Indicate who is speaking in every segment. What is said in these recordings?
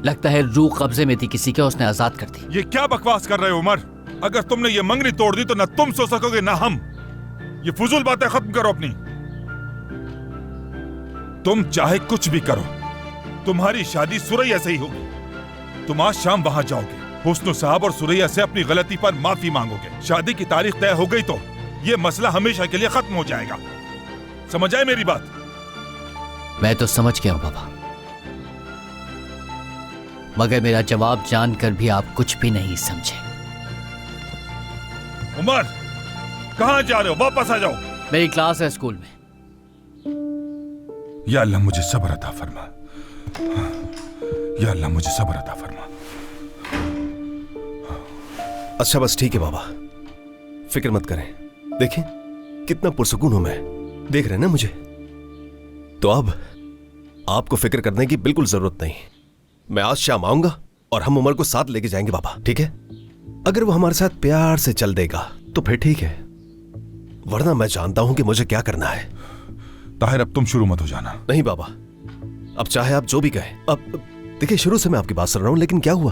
Speaker 1: लगता है रूह कब्जे में थी किसी के, उसने आजाद कर दी।
Speaker 2: ये क्या बकवास कर रहे हो उमर? अगर तुमने ये मंगनी तोड़ दी तो ना तुम सो सकोगे ना हम। ये फजूल बातें खत्म करो अपनी। तुम चाहे कुछ भी करो, तुम्हारी शादी सुरैया से ही होगी। तुम आज शाम वहां जाओगे, हुस्न साहब और सुरैया से अपनी गलती पर माफी मांगोगे। शादी की तारीख तय हो गई तो ये मसला हमेशा के लिए खत्म हो जाएगा। समझ आए मेरी बात?
Speaker 1: मैं तो समझ गया हूं बाबा, मगर मेरा जवाब जानकर भी आप कुछ भी नहीं समझे।
Speaker 2: उमर, कहां जा रहे हो? वापस आ जाओ।
Speaker 1: मेरी क्लास है स्कूल में।
Speaker 2: या अल्लाह मुझे सब्र अता फरमा, या अल्लाह मुझे सब्र अता फरमा।
Speaker 3: अच्छा बस ठीक है बाबा, फिक्र मत करें। देखें कितना पुरसुकून हूं मैं, देख रहे हैं ना मुझे? तो अब आपको फिक्र करने की बिल्कुल जरूरत नहीं। मैं आज शाम आऊंगा और हम उमर को साथ लेके जाएंगे बाबा, ठीक है? अगर वो हमारे साथ प्यार से चल देगा तो फिर ठीक है, वरना मैं जानता हूं कि मुझे क्या करना है।
Speaker 2: ताहिर अब तुम शुरू मत हो जाना।
Speaker 3: नहीं बाबा, अब चाहे आप जो भी कहें। अब देखिए शुरू से मैं आपकी बात सुन रहा हूं, लेकिन क्या हुआ?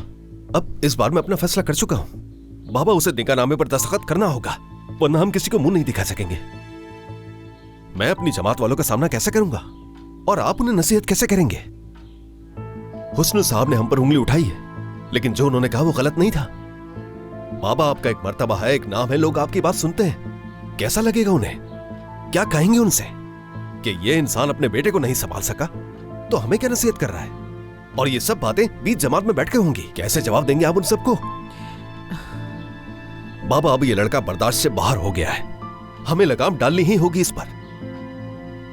Speaker 3: अब इस बार मैं अपना फैसला कर चुका हूं बाबा। उसे निकाहनामे पर दस्तखत करना होगा, वरना हम किसी को मुंह नहीं दिखा सकेंगे। मैं अपनी जमात वालों का सामना कैसे करूंगा और आप उन्हें नसीहत कैसे करेंगे? हुस्न साहब ने हम पर उंगली उठाई है, लेकिन जो उन्होंने कहा वो गलत नहीं था। बाबा आपका एक मर्तबा है, एक नाम है, लोग आपकी बात सुनते हैं। कैसा लगेगा उन्हें? क्या कहेंगे उनसे कि ये इंसान अपने बेटे को नहीं संभाल सका तो हमें क्या नसीहत कर रहा है? और ये सब बातें बीच जमात में बैठकर होंगी। कैसे जवाब देंगे आप उन सबको? बाबा अब ये लड़का बर्दाश्त से बाहर हो गया है, हमें लगाम डालनी ही होगी इस पर।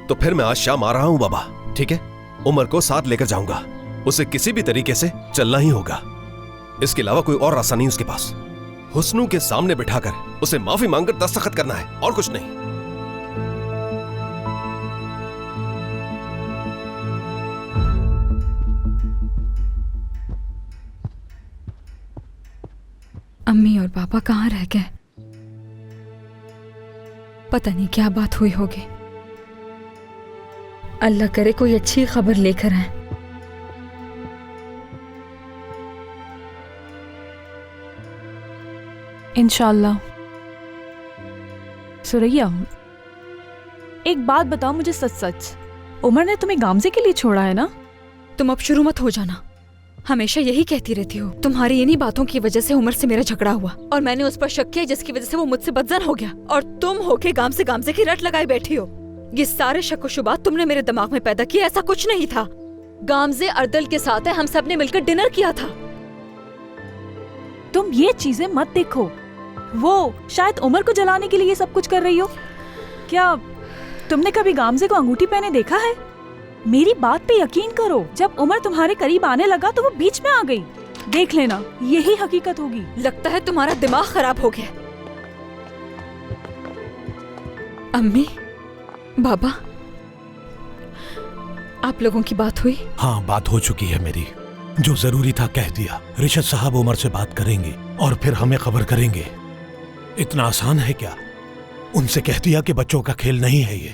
Speaker 3: तो फिर मैं आज शाम आ रहा हूं बाबा, ठीक है? उमर को साथ लेकर जाऊंगा, उसे किसी भी तरीके से चलना ही होगा। इसके अलावा कोई और रास्ता नहीं उसके पास। हुस्नू के सामने बिठाकर उसे माफी मांगकर दस्तखत करना है और कुछ नहीं।
Speaker 4: अम्मी और पापा कहाँ रह गए? पता नहीं क्या बात हुई होगी। अल्लाह करे कोई अच्छी खबर लेकर आए।
Speaker 5: इंशाल्लाह। सुरैया, एक बात बताओ मुझे सच सच, उमर ने तुम्हें गामजे के लिए छोड़ा है ना?
Speaker 4: तुम अब शुरू मत हो जाना। हमेशा यही कहती रहती हो। तुम्हारी इन्हीं बातों की वजह से उमर से मेरा झगड़ा हुआ और मैंने उस पर शक किया, जिसकी वजह से वो मुझसे बदजन हो गया। और तुम होके गामजे की रट लगाए बैठी हो। ये सारे शक व शुबात तुमने मेरे दिमाग में पैदा किए, ऐसा कुछ नहीं था। गामजे अर्दल के साथ है, हम सब ने मिलकर डिनर किया था।
Speaker 5: तुम ये चीजें मत देखो, वो शायद उमर को जलाने के लिए ये सब कुछ कर रही हो। क्या तुमने कभी गामजे को अंगूठी पहने देखा है? मेरी बात पे यकीन करो, जब उमर तुम्हारे करीब आने लगा तो वो बीच में आ गई। देख लेना, यही हकीकत होगी।
Speaker 4: लगता है तुम्हारा दिमाग खराब हो गया। अम्मी, बाबा, आप लोगों की बात हुई?
Speaker 6: हाँ, बात हो चुकी है मेरी। जो जरूरी था कह दिया। रिशद साहब उमर से बात करेंगे और फिर हमें खबर करेंगे। इतना आसान है क्या? उनसे कह दिया कि बच्चों का खेल नहीं है ये,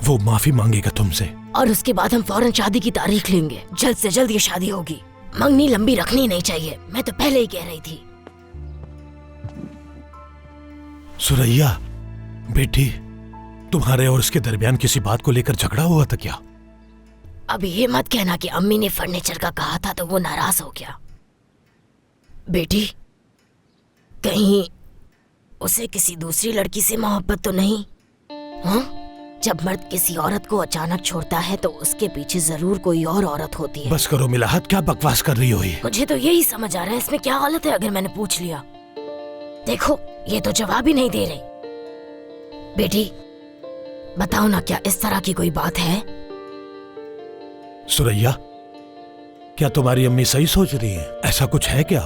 Speaker 6: वो माफी मांगेगा तुमसे।
Speaker 7: और उसके बाद हम फौरन शादी की तारीख लेंगे। जल्द से जल्द ये शादी होगी। मंगनी लंबी रखनी नहीं चाहिए, मैं तो पहले ही कह रही थी।
Speaker 6: सुरैया बेटी, तुम्हारे और उसके दरमियान किसी बात को लेकर झगड़ा हुआ था क्या?
Speaker 7: अब ये मत कहना कि अम्मी ने फर्नीचर का कहा था तो वो नाराज हो गया। बेटी, कहीं उसे किसी दूसरी लड़की से मोहब्बत तो नहीं? हाँ? जब मर्द किसी औरत को अचानक छोड़ता है तो उसके पीछे जरूर कोई और औरत होती है।
Speaker 6: बस करो मिलाहत, क्या बकवास कर रही हो ये?
Speaker 7: मुझे तो यही समझ आ रहा है, इसमें क्या गलत है अगर मैंने पूछ लिया? देखो, ये तो जवाब ही नहीं दे रही। बेटी बताओ ना, क्या इस तरह की कोई बात है?
Speaker 6: सुरैया, क्या तुम्हारी अम्मी सही सोच रही है? ऐसा कुछ है क्या?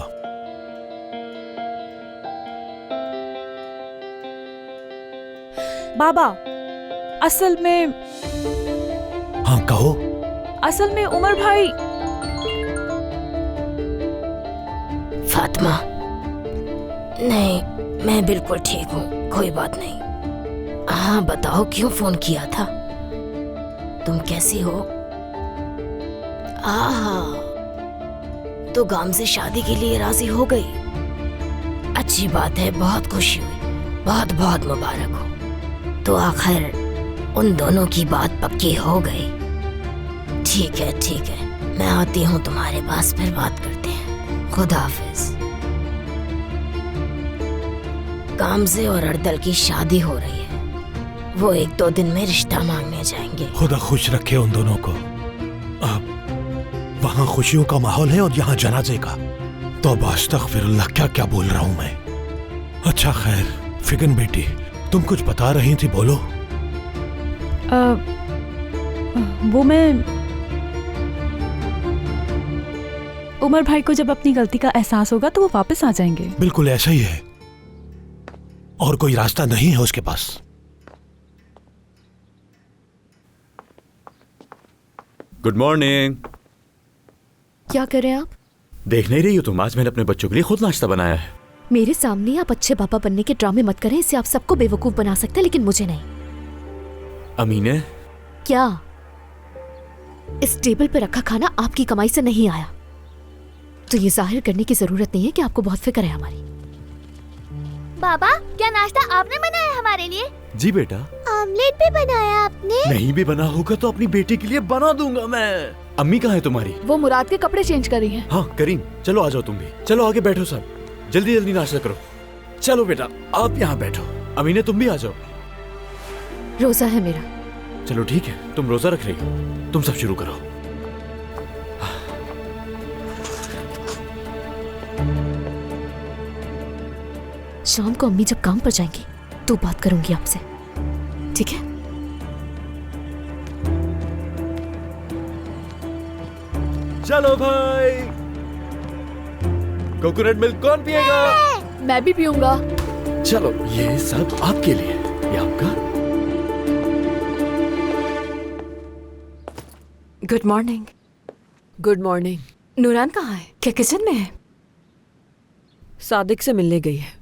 Speaker 5: बाबा, असल में।
Speaker 6: हाँ कहो।
Speaker 5: असल में उमर भाई।
Speaker 7: फातिमा, नहीं, मैं बिल्कुल ठीक हूँ, कोई बात नहीं। हाँ बताओ, क्यों फोन किया था? तुम कैसी हो? तो गाम से शादी के लिए राजी हो गई। अच्छी बात है, बहुत खुशी हुई, बहुत बहुत मुबारक हो। तो आखिर उन दोनों की बात पक्की हो गई। ठीक है, मैं आती हूँ तुम्हारे पास, फिर बात करते हैं। खुदा हाफिज। गामजे और अर्दल की शादी हो रही है, वो 1-2 दिन में रिश्ता मांगने जाएंगे।
Speaker 6: खुदा खुश रखे उन दोनों को। अब वहाँ खुशियों का माहौल है और यहाँ जनाजे का। तो अस्तगफिरुल्लाह, क्या क्या बोल रहा हूँ मैं। अच्छा खैर, फिगन बेटी, तुम कुछ बता रही थी, बोलो।
Speaker 5: वो मैं उमर भाई को जब अपनी गलती का एहसास होगा तो वो वापस आ जाएंगे।
Speaker 6: बिल्कुल ऐसा ही है, और कोई रास्ता नहीं है उसके पास।
Speaker 8: Good morning.
Speaker 9: क्या कर रहे हैं आप?
Speaker 8: देख नहीं रही हो तुम, आज मैंने अपने बच्चों के लिए खुद नाश्ता बनाया है।
Speaker 9: मेरे सामने आप अच्छे पापा बनने के ड्रामे मत करें, इससे आप सबको बेवकूफ बना सकते हैं, लेकिन मुझे नहीं।
Speaker 8: अमीने,
Speaker 9: क्या इस टेबल पे रखा खाना आपकी कमाई से नहीं आया? तो ये जाहिर करने की जरूरत नहीं है कि आपको बहुत फिक्र है हमारी।
Speaker 10: बाबा, क्या नाश्ता आपने बनाया हमारे लिए?
Speaker 8: जी बेटा।
Speaker 10: ऑमलेट भी बनाया आपने?
Speaker 8: नहीं भी बना होगा तो अपनी बेटी के लिए बना दूंगा मैं। अम्मी कहाँ है तुम्हारी?
Speaker 9: वो मुराद के कपड़े चेंज कर रही हैं।
Speaker 8: हाँ करीम, चलो आ जाओ तुम भी। चलो आगे बैठो सब, जल्दी जल्दी नाश्ता करो। चलो बेटा, आप यहाँ बैठो। अमीने तुम भी आ जाओ।
Speaker 9: रोजा है मेरा।
Speaker 8: चलो ठीक है, तुम रोजा रख रही हो, तुम सब शुरू करो।
Speaker 9: शाम को अम्मी जब काम पर जाएंगी तो बात करूंगी आपसे, ठीक है?
Speaker 8: चलो भाई, कोकोनट मिल्क कौन पिएगा?
Speaker 9: मैं भी पीऊंगा।
Speaker 8: चलो, ये सब आपके लिए, ये आपका।
Speaker 11: Good morning. Good morning. Nooran कहाँ है? क्या किचन में है?
Speaker 12: सादिक से मिलने गई है।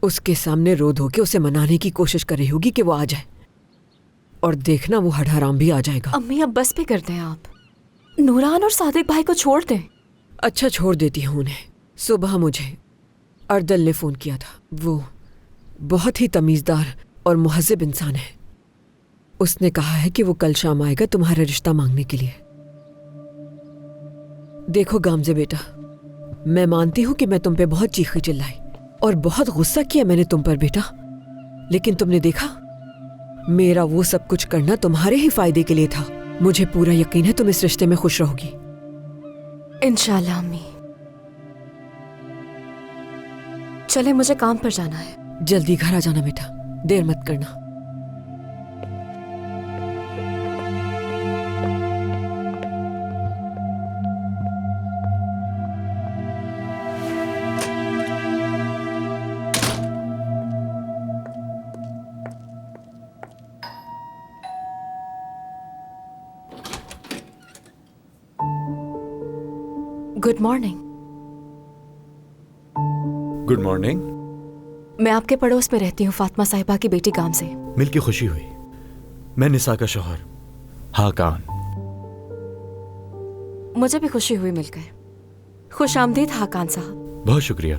Speaker 12: उसके सामने रो धो के उसे मनाने की कोशिश कर रही होगी कि वो आ जाए, और देखना वो हराम भी आ जाएगा।
Speaker 11: अम्मी अब बस पे कर दें आप, नूरान और सादिक भाई को छोड़ दें।
Speaker 12: अच्छा, छोड़ देती हूँ उन्हें। सुबह मुझे अर्दल ने फ़ोन किया था। वो बहुत ही तमीज़दार और मुहज़्ज़िब इंसान है। उसने कहा है कि वो कल शाम आएगा तुम्हारा रिश्ता मांगने के लिए। देखो गामजे बेटा, मैं मानती हूँ कि मैं तुम पे बहुत चीखी चिल्लाई और बहुत गुस्सा किया मैंने तुम पर बेटा, लेकिन तुमने देखा, मेरा वो सब कुछ करना तुम्हारे ही फायदे के लिए था। मुझे पूरा यकीन है तुम इस रिश्ते में खुश रहोगी।
Speaker 11: इंशाल्लाह अम्मी। चले, मुझे काम पर जाना है।
Speaker 12: जल्दी घर आ जाना बेटा, देर मत करना।
Speaker 11: Good morning.
Speaker 8: Good morning.
Speaker 11: मैं आपके पड़ोस में रहती हूँ, फातिमा साहिबा की बेटी गाम से।
Speaker 8: मिलके खुशी हुई। मैं निसा का शौहर हाकान।
Speaker 11: मुझे भी खुशी हुई मिलकर। खुश आमदीद हाकान साहब।
Speaker 8: बहुत शुक्रिया।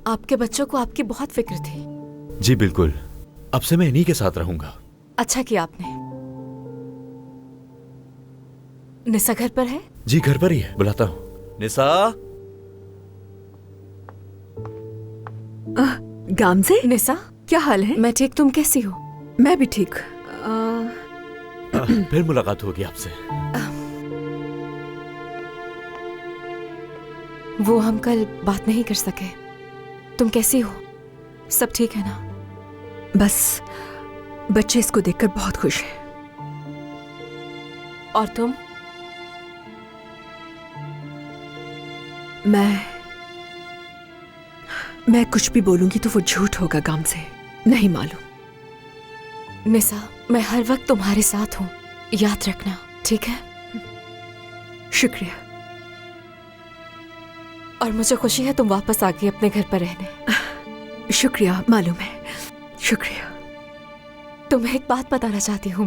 Speaker 11: आपके बच्चों को आपकी बहुत फिक्र थी।
Speaker 8: जी बिल्कुल, अब से मैं इन्हीं के साथ रहूंगा।
Speaker 11: अच्छा किया आपने। निसा घर पर है?
Speaker 8: जी घर पर ही है, बुलाता हूँ। निसा।
Speaker 13: गामजे,
Speaker 11: निसा
Speaker 13: क्या हाल है?
Speaker 11: मैं ठीक, तुम कैसी हो?
Speaker 13: मैं भी ठीक।
Speaker 8: फिर मुलाकात होगी आपसे।
Speaker 11: वो हम कल बात नहीं कर सके। तुम कैसी हो? सब ठीक है ना?
Speaker 13: बस बच्चे इसको देखकर बहुत खुश हैं।
Speaker 11: और तुम?
Speaker 13: मैं कुछ भी बोलूंगी तो वो झूठ होगा गामजे, नहीं मालूम।
Speaker 11: निसा, मैं हर वक्त तुम्हारे साथ हूँ, याद रखना, ठीक है?
Speaker 13: शुक्रिया।
Speaker 11: और मुझे खुशी है तुम वापस आ गई अपने घर पर रहने।
Speaker 13: शुक्रिया, मालूम है, शुक्रिया।
Speaker 11: तुम्हें एक बात बताना चाहती हूँ।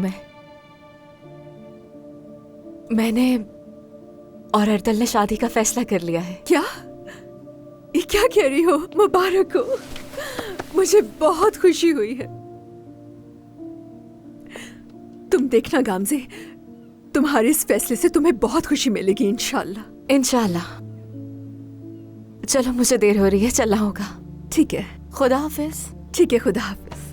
Speaker 11: मैंने और अर्दल ने शादी का फैसला कर लिया है।
Speaker 13: क्या? ये क्या कह रही हो? मुबारक हो, मुझे बहुत खुशी हुई है। तुम देखना गामजे, तुम्हारे इस फैसले से तुम्हें बहुत खुशी मिलेगी इंशाल्लाह।
Speaker 11: इंशाल्लाह। चलो मुझे देर हो रही है, चलना होगा।
Speaker 13: ठीक है,
Speaker 11: खुदा हाफिज।
Speaker 13: ठीक है, खुदा हाफिज।